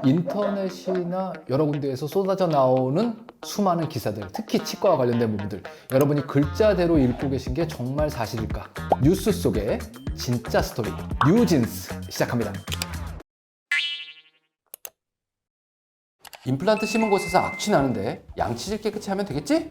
인터넷이나 여러 군데에서 쏟아져 나오는 수많은 기사들, 특히 치과와 관련된 부분들, 여러분이 글자대로 읽고 계신 게 정말 사실일까? 뉴스 속의 진짜 스토리, 뉴진스 시작합니다. 임플란트 심은 곳에서 악취 나는데 양치질 깨끗이 하면 되겠지?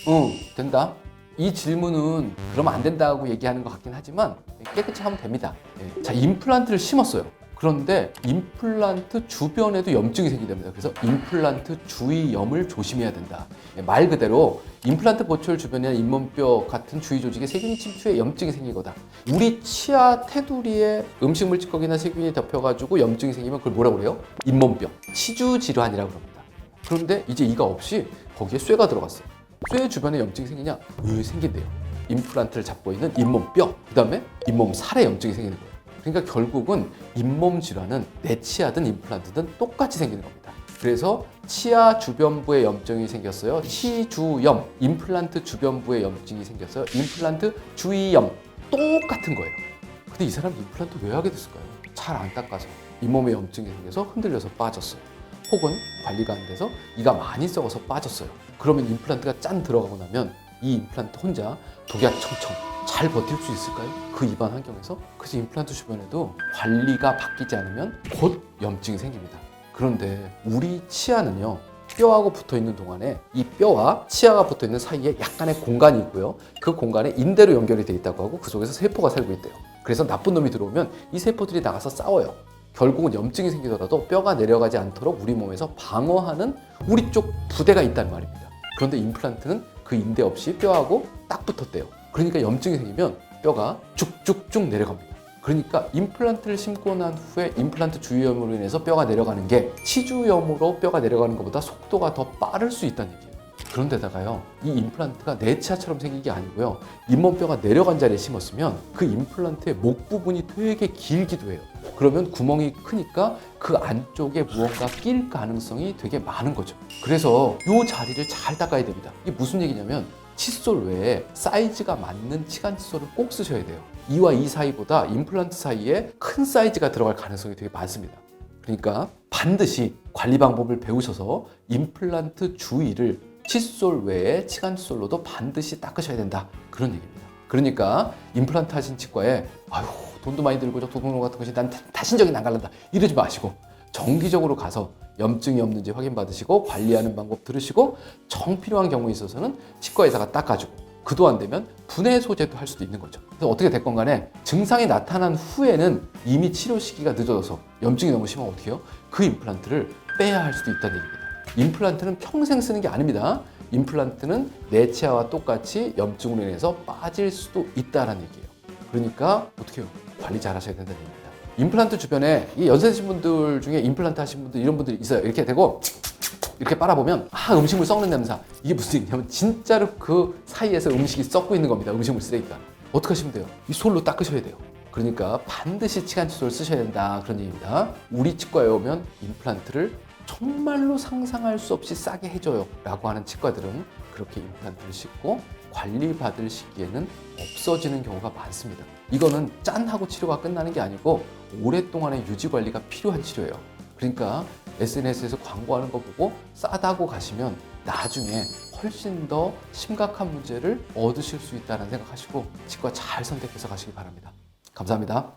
응, 된다. 이 질문은 그러면 안 된다고 얘기하는 것 같긴 하지만 깨끗이 하면 됩니다. 자, 임플란트를 심었어요. 그런데 임플란트 주변에도 염증이 생긴답니다. 그래서 임플란트 주위염을 조심해야 된다. 말 그대로 임플란트 보철 주변이나 잇몸뼈 같은 주위 조직에 세균이 침투해 염증이 생긴 거다. 우리 치아 테두리에 음식물 찌꺼기나 세균이 덮여가지고 염증이 생기면 그걸 뭐라고 그래요? 잇몸병, 치주 질환이라고 합니다. 그런데 이제 이가 없이 거기에 쇠가 들어갔어요. 쇠 주변에 염증이 생기냐? 생긴대요. 임플란트를 잡고 있는 잇몸뼈, 그 다음에 잇몸살에 염증이 생기는 거예요. 그러니까 결국은 잇몸 질환은 내 치아든 임플란트든 똑같이 생기는 겁니다. 그래서 치아 주변부에 염증이 생겼어요. 치주염, 임플란트 주변부에 염증이 생겼어요. 임플란트 주위염, 똑같은 거예요. 근데 이 사람 임플란트 왜 하게 됐을까요? 잘 안 닦아서 잇몸에 염증이 생겨서 흔들려서 빠졌어요. 혹은 관리가 안 돼서 이가 많이 썩어서 빠졌어요. 그러면 임플란트가 짠 들어가고 나면 이 임플란트 혼자 독약청청 잘 버틸 수 있을까요? 그 입안 환경에서? 그래서 임플란트 주변에도 관리가 바뀌지 않으면 곧 염증이 생깁니다. 그런데 우리 치아는요, 뼈하고 붙어 있는 동안에 이 뼈와 치아가 붙어 있는 사이에 약간의 공간이 있고요. 그 공간에 인대로 연결이 되어 있다고 하고 그 속에서 세포가 살고 있대요. 그래서 나쁜 놈이 들어오면 이 세포들이 나가서 싸워요. 결국은 염증이 생기더라도 뼈가 내려가지 않도록 우리 몸에서 방어하는 우리 쪽 부대가 있다는 말입니다. 그런데 임플란트는 그 인대 없이 뼈하고 딱 붙었대요. 그러니까 염증이 생기면 뼈가 쭉쭉쭉 내려갑니다. 그러니까 임플란트를 심고 난 후에 임플란트 주위염으로 인해서 뼈가 내려가는 게 치주염으로 뼈가 내려가는 것보다 속도가 더 빠를 수 있다는 얘기예요. 그런데다가요, 이 임플란트가 내 치아처럼 생긴 게 아니고요, 잇몸뼈가 내려간 자리에 심었으면 그 임플란트의 목 부분이 되게 길기도 해요. 그러면 구멍이 크니까 그 안쪽에 무언가 낄 가능성이 되게 많은 거죠. 그래서 이 자리를 잘 닦아야 됩니다. 이게 무슨 얘기냐면 칫솔 외에 사이즈가 맞는 치간 칫솔을 꼭 쓰셔야 돼요. 이와 이 사이보다 임플란트 사이에 큰 사이즈가 들어갈 가능성이 되게 많습니다. 그러니까 반드시 관리 방법을 배우셔서 임플란트 주위를 칫솔 외에 치간 칫솔로도 반드시 닦으셔야 된다, 그런 얘기입니다. 그러니까 임플란트 하신 치과에 아유 돈도 많이 들고 저 도둑놈 같은 것이 난 다신적이 안 갈란다 이러지 마시고 정기적으로 가서 염증이 없는지 확인받으시고 관리하는 방법 들으시고 정 필요한 경우에 있어서는 치과 의사가 닦아주고 그도 안 되면 분해 소재도 할 수도 있는 거죠. 그래서 어떻게 됐건 간에 증상이 나타난 후에는 이미 치료 시기가 늦어져서 염증이 너무 심하면 어떻게 해요? 그 임플란트를 빼야 할 수도 있다는 얘기입니다. 임플란트는 평생 쓰는 게 아닙니다. 임플란트는 내 치아와 똑같이 염증으로 인해서 빠질 수도 있다는 얘기예요. 그러니까 어떻게 해요? 관리 잘 하셔야 된다는 얘기입니다. 임플란트 주변에 이 연세 드신 분들 중에 임플란트 하신 분들 이런 분들이 있어요. 이렇게 되고 이렇게 빨아보면 음식물 썩는 냄새. 이게 무슨 얘기냐면 진짜로 그 사이에서 음식이 썩고 있는 겁니다. 음식물 쓰레기가. 어떻게 하시면 돼요? 이 솔로 닦으셔야 돼요. 그러니까 반드시 치간 칫솔 쓰셔야 된다, 그런 얘기입니다. 우리 치과에 오면 임플란트를 정말로 상상할 수 없이 싸게 해줘요 라고 하는 치과들은 그렇게 임플란트를 싣고 관리받을 시기에는 없어지는 경우가 많습니다. 이거는 짠 하고 치료가 끝나는 게 아니고 오랫동안의 유지 관리가 필요한 치료예요. 그러니까 SNS에서 광고하는 거 보고 싸다고 가시면 나중에 훨씬 더 심각한 문제를 얻으실 수 있다는 생각하시고 치과 잘 선택해서 가시기 바랍니다. 감사합니다.